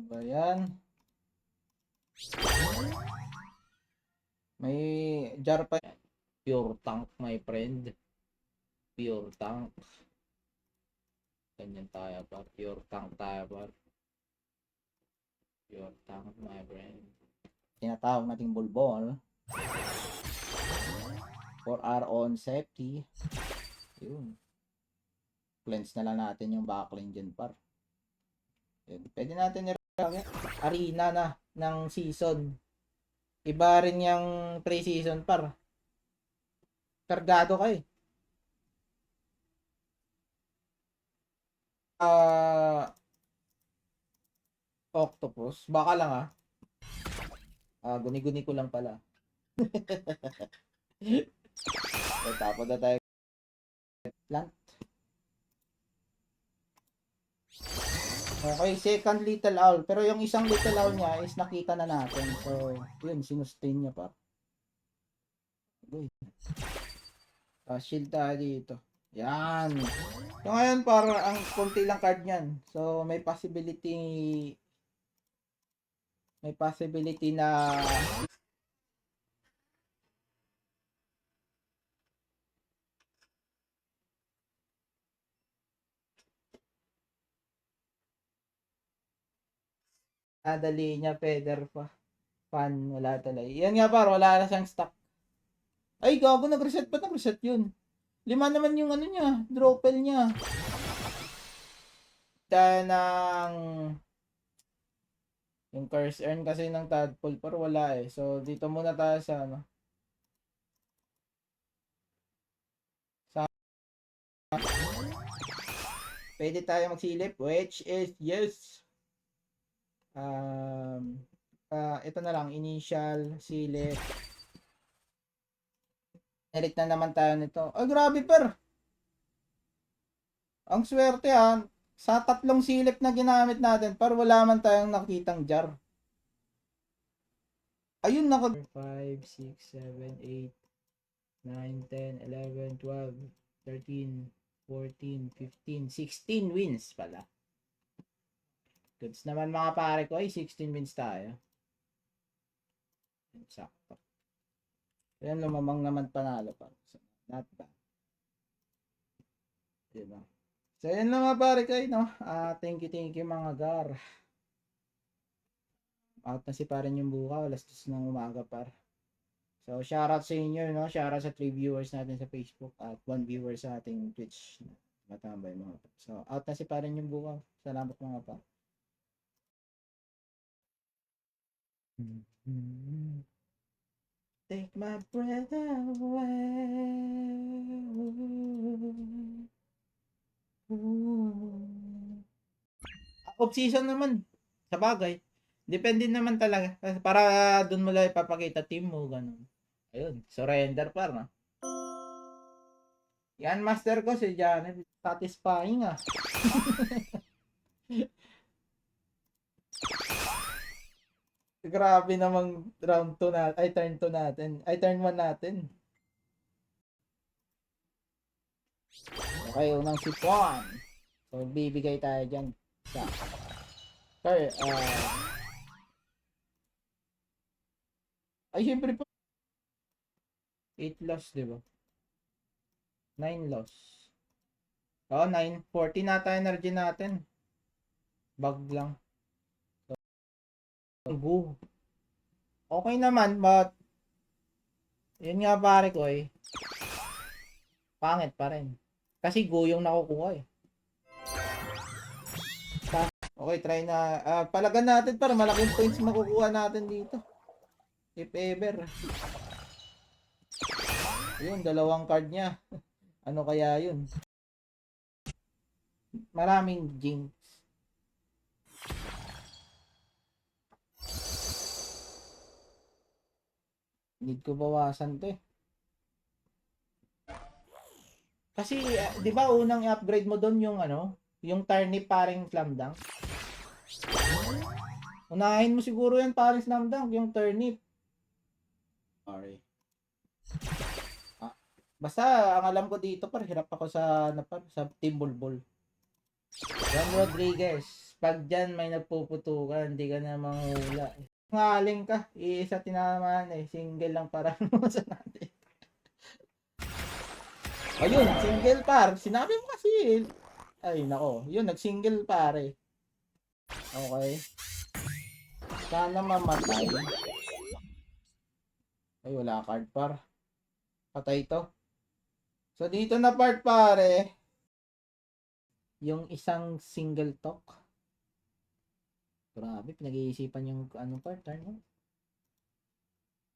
Ba yan? May jar pa. Pure tank, my friend. Pure tank. Ganyan tayo pa. Pure tank tayo pa. Pure tank, my friend. Tinatawag nating bulbol. For our own safety. Yun. Cleanse na lang natin yung backlane dyan, par. Yun. Pwede natin arena na ng season. Iba rin yung pre-season, par. Kargado ka eh. Octopus. Baka lang ah. Guni-guni ko lang pala. Tapos na tayo. Plant. Okay, second little owl. Pero yung isang little owl niya is nakita na natin. So, yun, sinustain niya pa. Uy. Shield tayo dito. Yan. So, ngayon, para ang konti lang card niyan. So, may possibility na nadali niya feather pa. Fan, wala talaga. Yan nga par, wala na siyang stock. Ay, gago, nag-reset pa, nag-reset yun. 5 naman yung ano niya, dropel niya. Dahil ng yung curse earn kasi ng tadpole pero wala eh. So, dito muna tayo sa ano. Pwede tayo magsilip, which is yes. Ito na lang, initial, silip. Elit na naman tayo nito. Ay, grabe per. Ang swerte ha. Sa 3 silip na ginamit natin, par wala man tayong nakitang jar. Ayun, 5, 6, 7, 8, 9, 10, 11, 12, 13, 14, 15, 16 wins pala. Goods naman mga pare ko. Ay, 16 wins tayo. Sakto. Ayan, lumamang naman panalo pa. So, not bad. Diba? So, ayan lang mga pare ko. No? Thank you mga gar. Out na si parin yung buka. Alas 2 ng umaga par. So, shoutout sa inyo. No? Shoutout sa 3 viewers natin sa Facebook at 1 viewer sa ating Twitch. Matambay mga par. So, out na si parin yung buka. Salamat mga par. Take my breath away. Off season naman. Sa bagay. Depende naman talaga. Para dun mo lang ipapakita team mo. Ganun. Ayun. Surrender par no? Yan master ko si Janet. Satisfying ah. Grabe namang round 2 natin. Ay turn 2 natin. Ay turn 1 natin. Okay, unang sipon. So, bibigay tayo dyan. Sa sir, ay, syempre po. 8 loss, di ba? 9 loss. Oo, 9. 40 nata energy natin. Bug lang. Go. Okay naman, but yun nga pare ko eh. Pangit pa rin. Kasi go yung nakukuha eh. Okay, try na. Palagan natin para malaking points makukuha natin dito. If ever. Yun, 2 card niya. Ano kaya yun? Maraming jinx. Need ko bawasan to eh. Kasi, di ba unang i-upgrade mo doon yung ano? Yung turnip paring slam dunk? Unahin mo siguro yan paring slam dunk, yung turnip. Sorry. Basta, ang alam ko dito par, hirap ako sa, sa team bulbul. John Rodriguez, pag dyan may nagpuputukan, hindi ka na manghula. Ngaling ka, iisa tinamaan eh. Single lang para sa natin. Ayun, single par. Sinabi mo kasi. Ay, nako. Yun, nag-single pare. Okay. Sana mamatay. Ay, wala card par. Patay to. So, dito na part pare. Yung isang single talk. Grabe, pinag-iisipan yung anong part, no?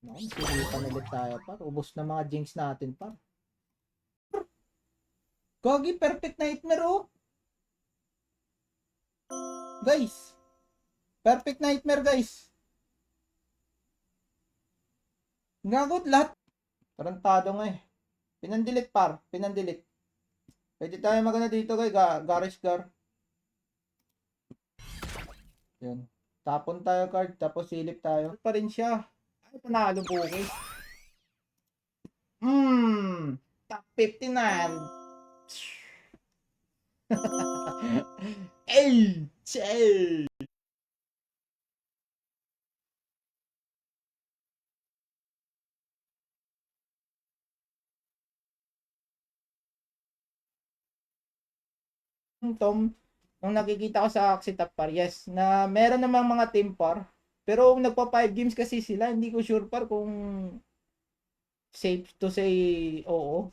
Naku, sinipan ulit tayo par. Ubos na mga jinx natin par. Gogi, perfect nightmare oh. Guys. Perfect nightmare guys. Ngagot lahat. Tarantado nga eh. Pinandilit par. Pinandilit. Pwede tayo magana dito guys. Garish gar. Yun. Tapon tayo card. Tapos silip tayo. Pa rin siya. Ay, panalo po okay. Top 59. Ay! Chay! Tom, nung nakikita ko sa Axitap par, yes, na meron namang mga team par, pero nagpa 5 games kasi sila, hindi ko sure par kung safe to say oo.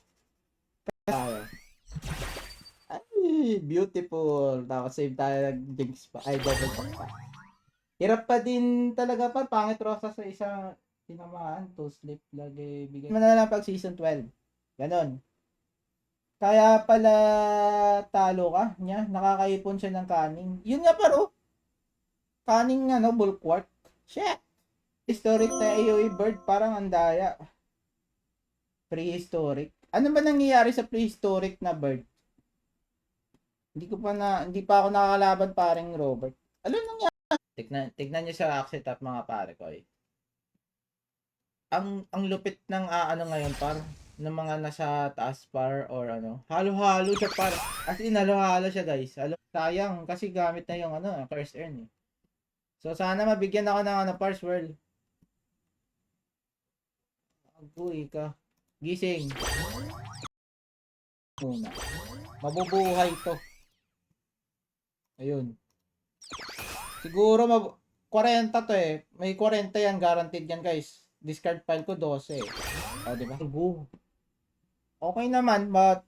Tayo. Ay, beautiful. Tapos save tayo ng jinx pa. Ay, double pa. Hirap pa din talaga par, pangit Rosa sa isang tinamaan, to sleep lagi bigay. Ano na lang pag season 12. Ganon. Kaya pala talo ka niya, nakakaipon siya ng kaning. Yun nga paro, kaning ano, bulwark. Shit! Historic na AoE bird, parang andaya. Prehistoric. Ano ba nangyayari sa prehistoric na bird? Hindi pa ako nakakalaban paring Robert. Ano nangyari? Tignan niyo sa Axie Top mga pare ko. Eh. Ang lupit ng ano ngayon par ng mga nasa taas par or ano. Halo-halo siya par. As in halo-halo siya guys. Sayang kasi gamit na yung ano, first earn eh. So sana mabigyan ako ng ano par swirl. Agoy ka. Gising. Muna. Mabubuhay to. Ayun. Siguro 40 to eh. May 40 yan guaranteed yan guys. Discard file ko 12 eh. O di ba? Okay naman but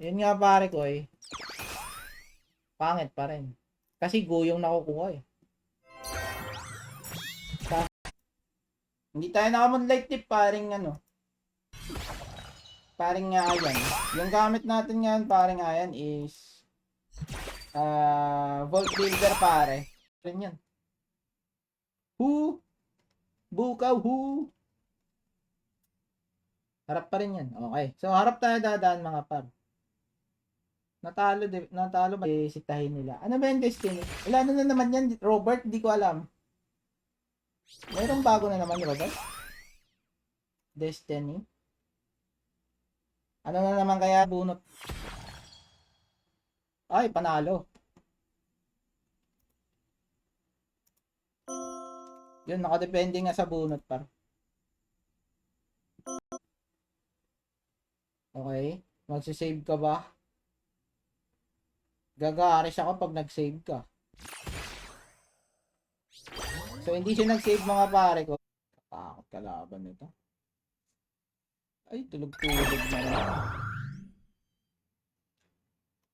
yun nga pare ko eh. Pangit pa rin. Kasi go yung nakukuha eh. Hindi tayo naka-moonlight tip paring ano. Paring nga ayan. Yung gamit natin ngayon paring ayan is Vault Builder pare. Rin yan. Who? Bukaw who? Harap pa rin yan. Okay. So harap tayo dadaan mga par. Natalo ba sitahin nila? Ano ba yung destiny? Wala na naman yan, Robert, di ko alam. Mayroong bago na naman, Robert? Destiny. Ano na naman kaya bunot? Ay, panalo. Yun, nakadepende nga sa bunot par. Okay. Magsisave ka ba? Gagaris ako pag nag-save ka. So, hindi siya nag-save mga pare ko. Takot kalaban nito. Ay, tulog-tulog na lang.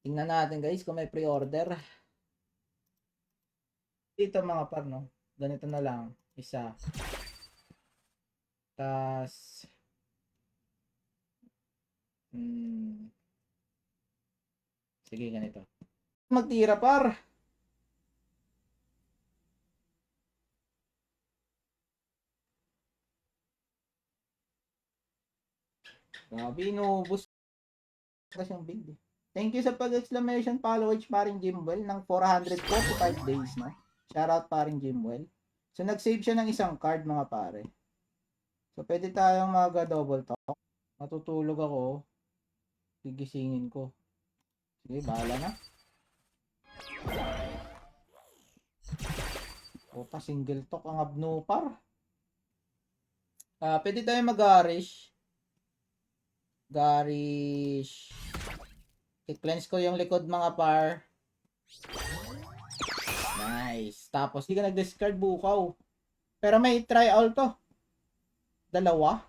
Tingnan natin guys kung may pre-order. Dito mga par, no? Ganito na lang. Isa. Tas sige, ganito. Magtira par. Grabe, inubos kasi yung build. Thank you sa pag-exclamation followage paring Jimwell ng 445 days, no? Shoutout paring Jimwell. So, nag-save siya ng isang card, mga pare. So, pwede tayong mag-double talk. Matutulog ako. Gigisingin ko. Sige, bahala na. Puta, single talk ang abnupar. Pwede tayo mag-garish. Garish. I-cleanse ko yung likod mga par. Nice. Tapos, di ka nag-discard bukaw. Pero may try all to. Dalawa.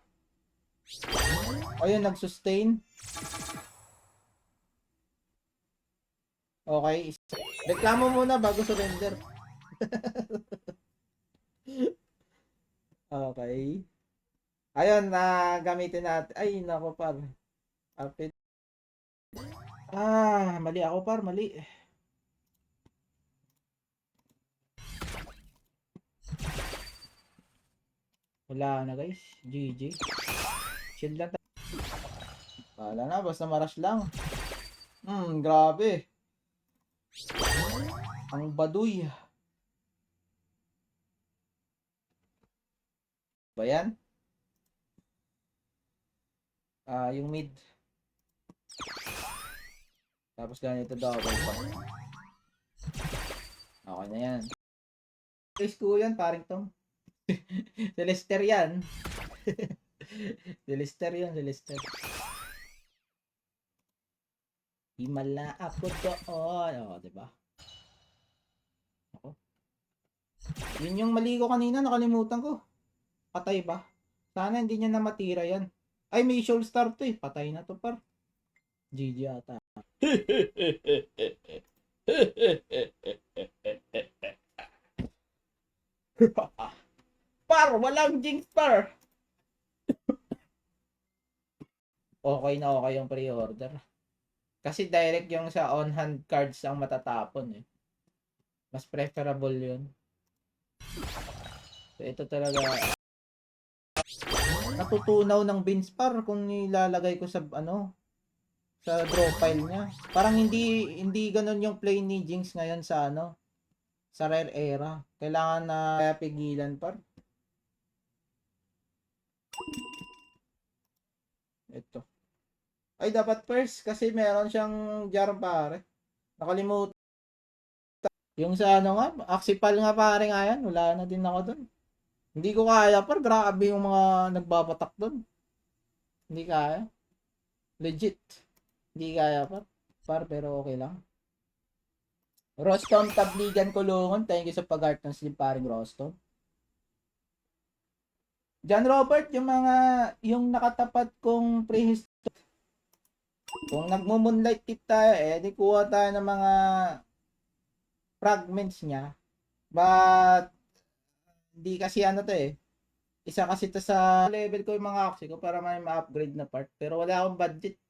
Ayun, nag-sustain. Okay. Reklamo muna bago surrender. Okay. Ayun, gamitin natin. Ay, nako par. Apit. Mali ako par, mali. Wala na guys. GG. Chill lang tayo. Wala na, basta marush lang. Grabe. Ang baduy. Ba yan? Yung mid. Tapos ganito double pa. Okay na yan. Guys ko yan, paring tong. Celester yan. Celester yan, Celester. Himala ako doon. O, diba? Ako. Yun yung mali ko kanina, nakalimutan ko. Patay ba? Sana hindi niya na matira yan. Ay, may shoal star to eh. Patay na to par. GG ata. Par, walang jinx par. Okay na okay yung pre-order. Kasi direct yung sa on-hand cards ang matatapon eh. Mas preferable yun. So, ito talaga natutunaw ng beans par kung nilalagay ko sa sa draw file niya. Parang hindi ganoon yung play ni Jinx ngayon sa sa rare era. Kailangan na pigilan par. Ito. Ay dapat first kasi meron siyang jar pare. Nakalimutan. Yung sa nga, Axipal nga pare nga yan. Wala na din ako doon. Hindi ko kaya par. Grabe yung mga nagbabatak doon. Hindi kaya. Legit. Hindi kaya par pero okay lang. Rostom Tabligan Kulungan. Thank you sa pag-art ng sleep paring Rostom. John Robert, yung nakatapat kong prehistoric. Kung nagmo-moonlight tip tayo di kuha tayo ng mga fragments niya. But hindi kasi to isa kasi to sa level ko yung mga aksi ko para may ma-upgrade na part. Pero wala akong budget.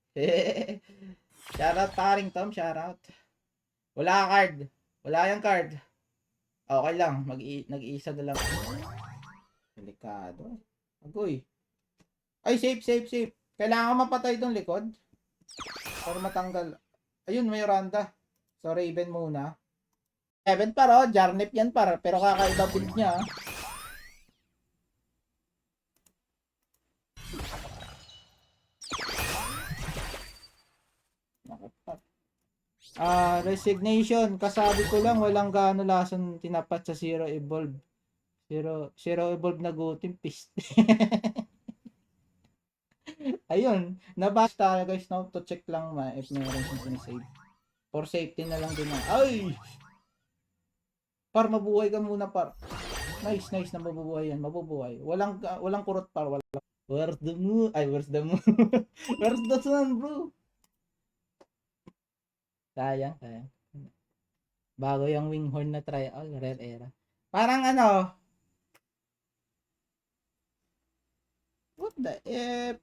Shoutout paring Tom, shoutout. Wala card. Wala yung card. Okay lang, nag-iisa na lang. Delikado. Agoy. Ay, safe. Kailangan mapatay itong likod. Para matanggal. Ayun, may Randa. So, Raven muna. Raven para, Jarnip yan para. Pero kakaiba build niya. Resignation. Kasabi ko lang, walang gaano lason tinapat sa Zero Evolve. Zero Evolve na gutim, piste. Ayun, nabasa tayo guys, now to check lang if mayroon siyang sinisave. For safety na lang din na. Ay! Par, mabuhay ka muna par. Nice na mabubuhay yan, mabubuhay. Walang kurot par, wala. Where's the moon? Ay, where's the moon? Where's the sun, bro? Sayang. Bago yung Winghorn na trial, rare era. Parang what the F?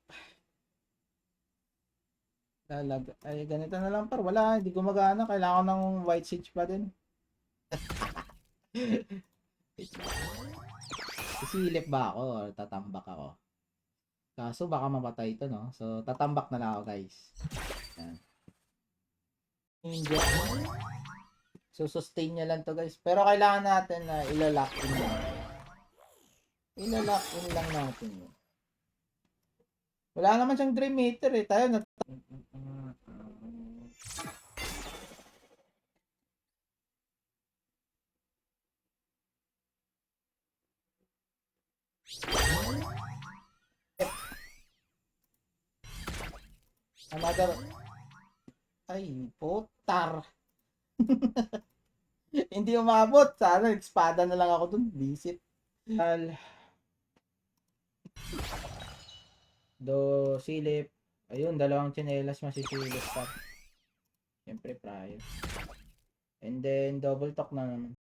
Ay, ganito na lang par. Wala, hindi gumagana. Kailangan ng white siege pa din. Isilip ba ako or tatambak ako? Kaso baka mapatay ito, no? So, tatambak na lang ako, guys. Yan. Ninja. So, sustain niya lang to guys. Pero kailangan natin na ilalock in lang. Ilalock in lang natin. Wala naman siyang Dream Meter Tayo na Another. Ay, putar. Hindi umabot. Sana espada na lang ako dun. Visit. Do, silip. Ayun, dalawang tsinelas masisilip pa. Siyempre, prior. And then, double talk na naman.